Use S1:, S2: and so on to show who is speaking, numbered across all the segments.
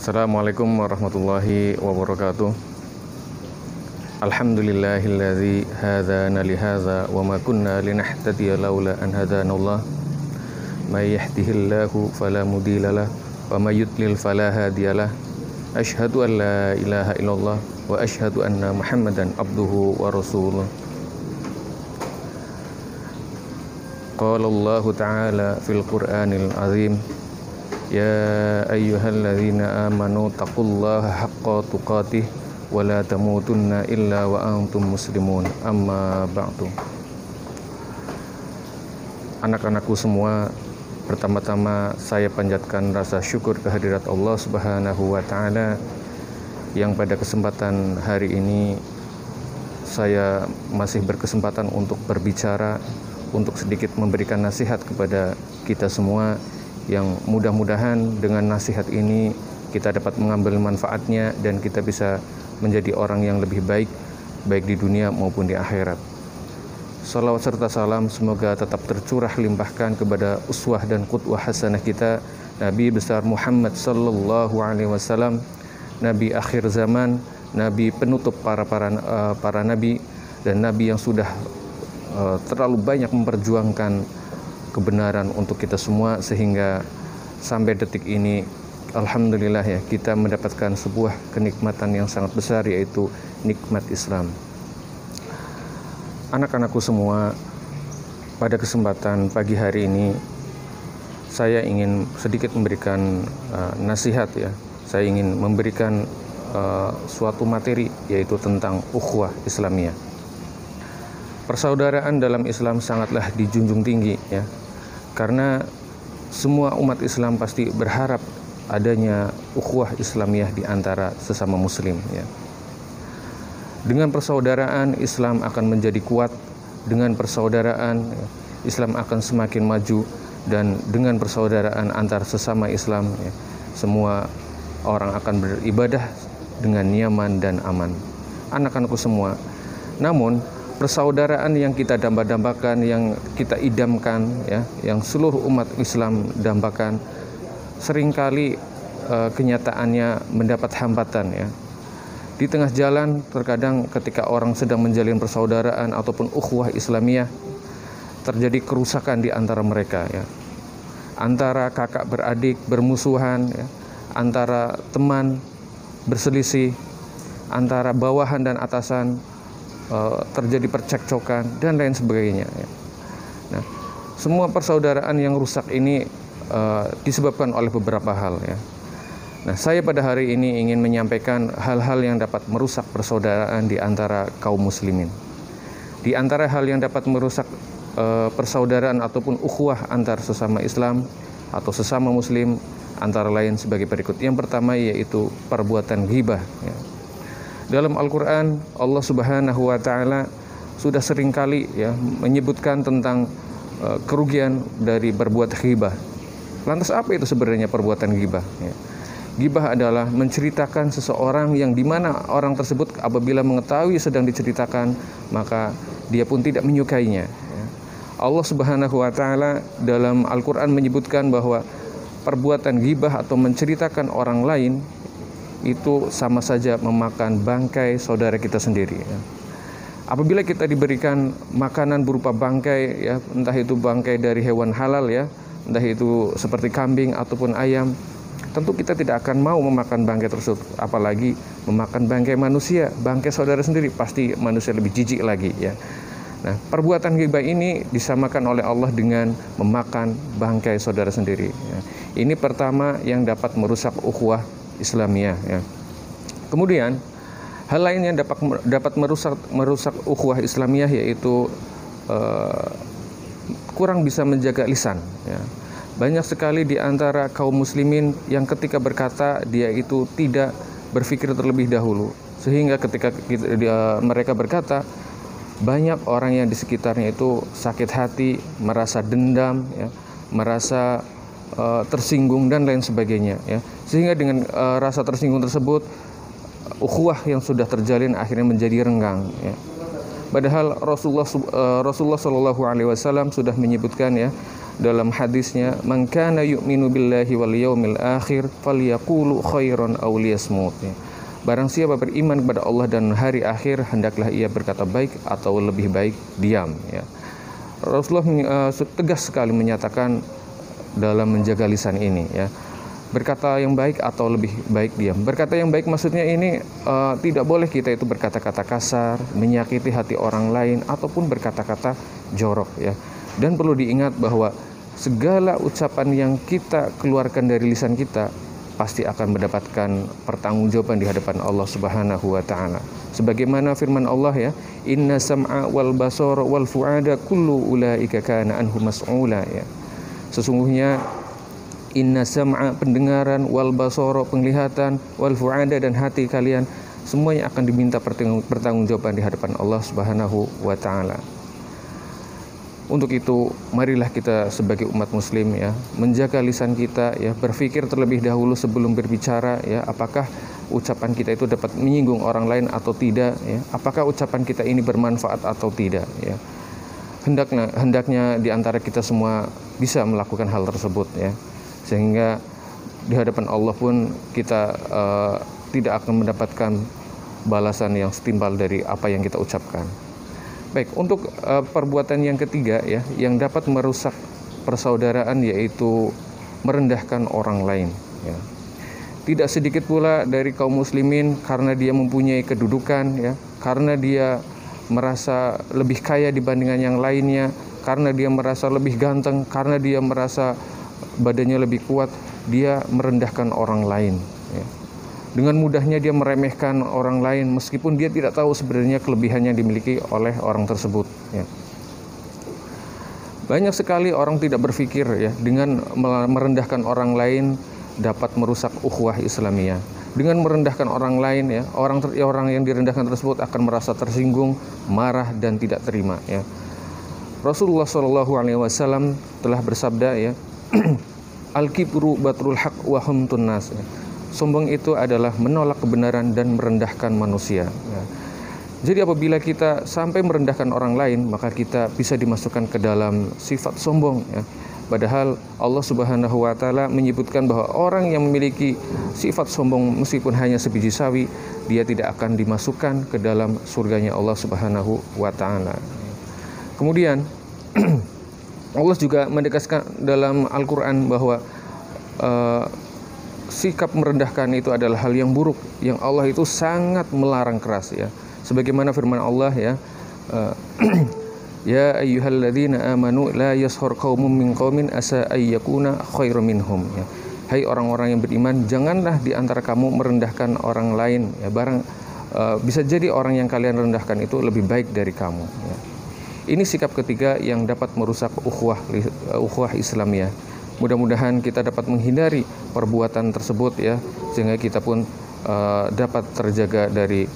S1: Assalamualaikum warahmatullahi wabarakatuh. Alhamdulillahilladzi hadana lihadza wa ma kunna linahtadiya laula an hadanallah. May yahdihillahu fala mudhillalah wa may yudlil fala hadiyalah. Asyhadu an la ilaha illallah wa asyhadu anna Muhammadan abduhu wa rasuluh. Qala Allah ta'ala fil Qur'anil azim. Ya ayyuhalladzina amanu taqullaha haqqa tuqatih wa la tamutunna illa wa antum muslimun. Amma ba'du. Anak-anakku semua, pertama-tama saya panjatkan rasa syukur kehadirat Allah Subhanahu wa taala yang pada kesempatan hari ini saya masih berkesempatan untuk berbicara, untuk sedikit memberikan nasihat kepada kita semua, yang mudah-mudahan dengan nasihat ini kita dapat mengambil manfaatnya dan kita bisa menjadi orang yang lebih baik, baik di dunia maupun di akhirat. Salawat serta salam semoga tetap tercurah limpahkan kepada uswah dan qudwah hasanah kita, Nabi besar Muhammad sallallahu alaihi wasallam, Nabi akhir zaman, Nabi penutup para nabi, dan Nabi yang sudah terlalu banyak memperjuangkan kebenaran untuk kita semua, sehingga sampai detik ini alhamdulillah ya, kita mendapatkan sebuah kenikmatan yang sangat besar, yaitu nikmat Islam. Anak-anakku semua, pada kesempatan pagi hari ini saya ingin sedikit memberikan nasihat ya. Saya ingin memberikan suatu materi, yaitu tentang ukhuwah Islamiyah. Persaudaraan dalam Islam sangatlah dijunjung tinggi ya, karena semua umat Islam pasti berharap adanya ukhuwah Islamiyah di antara sesama muslim ya. Dengan persaudaraan Islam akan menjadi kuat, dengan persaudaraan Islam akan semakin maju, dan dengan persaudaraan antar sesama Islam ya, semua orang akan beribadah dengan nyaman dan aman. Anak-anakku semua, namun persaudaraan yang kita dambakan, yang kita idamkan ya, yang seluruh umat Islam dambakan, seringkali kenyataannya mendapat hambatan ya. Di tengah jalan, terkadang ketika orang sedang menjalin persaudaraan ataupun ukhuwah Islamiyah, terjadi kerusakan di antara mereka ya. Antara kakak beradik bermusuhan ya, antara teman berselisih, antara bawahan dan atasan, terjadi percekcokan dan lain sebagainya ya. Nah, semua persaudaraan yang rusak ini disebabkan oleh beberapa hal ya. Nah, saya pada hari ini ingin menyampaikan hal-hal yang dapat merusak persaudaraan di antara kaum muslimin. Di antara hal yang dapat merusak persaudaraan ataupun ukhuwah antar sesama Islam atau sesama muslim antara lain sebagai berikut. Yang pertama yaitu perbuatan ghibah ya. Dalam Al-Quran, Allah Subhanahu wa ta'ala sudah seringkali ya menyebutkan tentang kerugian dari berbuat ghibah. Lantas apa itu sebenarnya perbuatan ghibah ya? Ghibah adalah menceritakan seseorang yang dimana orang tersebut apabila mengetahui sedang diceritakan, maka dia pun tidak menyukainya ya. Allah Subhanahu wa ta'ala dalam Al-Quran menyebutkan bahwa perbuatan ghibah atau menceritakan orang lain itu sama saja memakan bangkai saudara kita sendiri ya. Apabila kita diberikan makanan berupa bangkai ya, entah itu bangkai dari hewan halal ya, entah itu seperti kambing ataupun ayam, tentu kita tidak akan mau memakan bangkai tersebut, apalagi memakan bangkai manusia, bangkai saudara sendiri, pasti manusia lebih jijik lagi ya. Nah, perbuatan ghibah ini disamakan oleh Allah dengan memakan bangkai saudara sendiri ya. Ini pertama yang dapat merusak ukhuwah Islamiyah ya. Kemudian hal lain yang dapat merusak ukhuwah Islamiyah yaitu kurang bisa menjaga lisan ya. Banyak sekali di antara kaum muslimin yang ketika berkata dia itu tidak berpikir terlebih dahulu, sehingga ketika mereka berkata, banyak orang yang di sekitarnya itu sakit hati, merasa dendam ya, merasa tersinggung dan lain sebagainya ya. Sehingga dengan rasa tersinggung tersebut, ukhuwah yang sudah terjalin akhirnya menjadi renggang ya. Padahal Rasulullah Shallallahu Alaihi Wasallam sudah menyebutkan ya, dalam hadisnya, "Man kana yu'minu billahi wal yaumil akhir falyaqulu khairan aw liyasmut." Barang siapa beriman kepada Allah dan hari akhir, hendaklah ia berkata baik atau lebih baik diam, ya. Rasulullah tegas sekali menyatakan dalam menjaga lisan ini, ya. Berkata yang baik atau lebih baik diam. Berkata yang baik maksudnya ini tidak boleh kita itu berkata-kata kasar, menyakiti hati orang lain, ataupun berkata-kata jorok, ya. Dan perlu diingat bahwa segala ucapan yang kita keluarkan dari lisan kita pasti akan mendapatkan pertanggungjawaban di hadapan Allah Subhanahu wa taala. Sebagaimana firman Allah, ya, "Inna sam'a wal basara wal fu'ada kullu ulaika kana anhu mas'ula," ya. Sesungguhnya inna sam'a pendengaran, wal basara penglihatan, wal fu'ada dan hati kalian semuanya akan diminta pertanggungjawaban di hadapan Allah Subhanahu wa taala. Untuk itu, marilah kita sebagai umat muslim, ya, menjaga lisan kita, ya, berpikir terlebih dahulu sebelum berbicara, ya, apakah ucapan kita itu dapat menyinggung orang lain atau tidak, ya, apakah ucapan kita ini bermanfaat atau tidak, ya. Hendaknya di antara kita semua bisa melakukan hal tersebut, ya, sehingga di hadapan Allah pun kita tidak akan mendapatkan balasan yang setimpal dari apa yang kita ucapkan. Baik, untuk perbuatan yang ketiga, ya, yang dapat merusak persaudaraan, yaitu merendahkan orang lain, ya. Tidak sedikit pula dari kaum muslimin karena dia mempunyai kedudukan, ya, karena dia merasa lebih kaya dibandingkan yang lainnya, karena dia merasa lebih ganteng, karena dia merasa badannya lebih kuat, dia merendahkan orang lain, ya. Dengan mudahnya dia meremehkan orang lain meskipun dia tidak tahu sebenarnya kelebihan yang dimiliki oleh orang tersebut, ya. Banyak sekali orang tidak berpikir, ya, dengan merendahkan orang lain dapat merusak ukhuwah Islamiyah. Dengan merendahkan orang lain, ya, orang yang direndahkan tersebut akan merasa tersinggung, marah dan tidak terima, ya. Rasulullah SAW telah bersabda, ya, "Al-kibru batrul haq wa humtun nas." Sombong itu adalah menolak kebenaran dan merendahkan manusia, ya. Jadi apabila kita sampai merendahkan orang lain, maka kita bisa dimasukkan ke dalam sifat sombong, ya. Padahal Allah Subhanahu wa taala menyebutkan bahwa orang yang memiliki sifat sombong meskipun hanya sebiji sawi, dia tidak akan dimasukkan ke dalam surganya Allah Subhanahu wa taala. Kemudian Allah juga menegaskan dalam Al-Qur'an bahwa sikap merendahkan itu adalah hal yang buruk yang Allah itu sangat melarang keras, ya. Sebagaimana firman Allah, ya, "Ya ayyuhalladzina amanu la yashhar qaumun min qaumin asa ayyakuna khairum minhum," ya. Hai orang-orang yang beriman, janganlah di antara kamu merendahkan orang lain, ya, bisa jadi orang yang kalian rendahkan itu lebih baik dari kamu, ya. Ini sikap ketiga yang dapat merusak ukhuwah Islamiyah. Mudah-mudahan kita dapat menghindari perbuatan tersebut, ya, sehingga kita pun dapat terjaga dari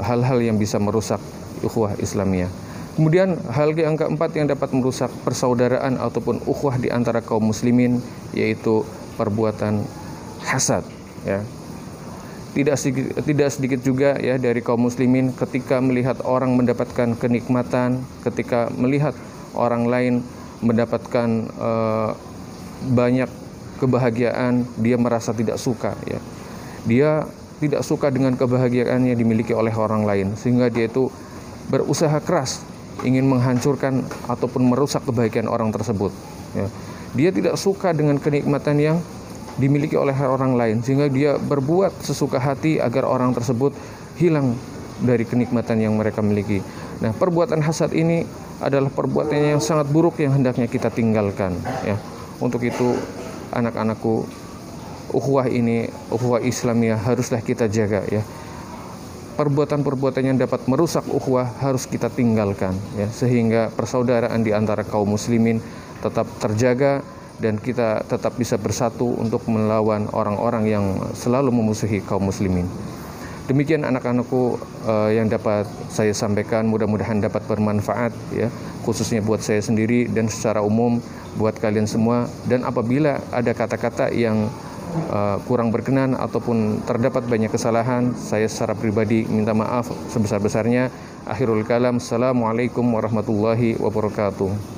S1: hal-hal yang bisa merusak ukhuwah Islamiyah. Kemudian hal yang keempat yang dapat merusak persaudaraan ataupun ukhuwah di antara kaum muslimin, yaitu perbuatan hasad, ya. Tidak sedikit juga, ya, dari kaum muslimin ketika melihat orang mendapatkan kenikmatan, ketika melihat orang lain mendapatkan banyak kebahagiaan, dia merasa tidak suka, ya. Dia tidak suka dengan kebahagiaan yang dimiliki oleh orang lain, sehingga dia itu berusaha keras ingin menghancurkan ataupun merusak kebahagiaan orang tersebut, ya. Dia tidak suka dengan kenikmatan yang dimiliki oleh orang lain, sehingga dia berbuat sesuka hati agar orang tersebut hilang dari kenikmatan yang mereka miliki. Nah, perbuatan hasad ini adalah perbuatan yang sangat buruk yang hendaknya kita tinggalkan, ya. Untuk itu, anak-anakku, ukhuwah Islamiyah haruslah kita jaga, ya. Perbuatan-perbuatan yang dapat merusak ukhuwah harus kita tinggalkan, ya, sehingga persaudaraan di antara kaum muslimin tetap terjaga dan kita tetap bisa bersatu untuk melawan orang-orang yang selalu memusuhi kaum muslimin. Demikian anak-anakku yang dapat saya sampaikan, mudah-mudahan dapat bermanfaat, ya, khususnya buat saya sendiri dan secara umum buat kalian semua. Dan apabila ada kata-kata yang kurang berkenan ataupun terdapat banyak kesalahan, saya secara pribadi minta maaf sebesar-besarnya. Akhirul kalam, assalamualaikum warahmatullahi wabarakatuh.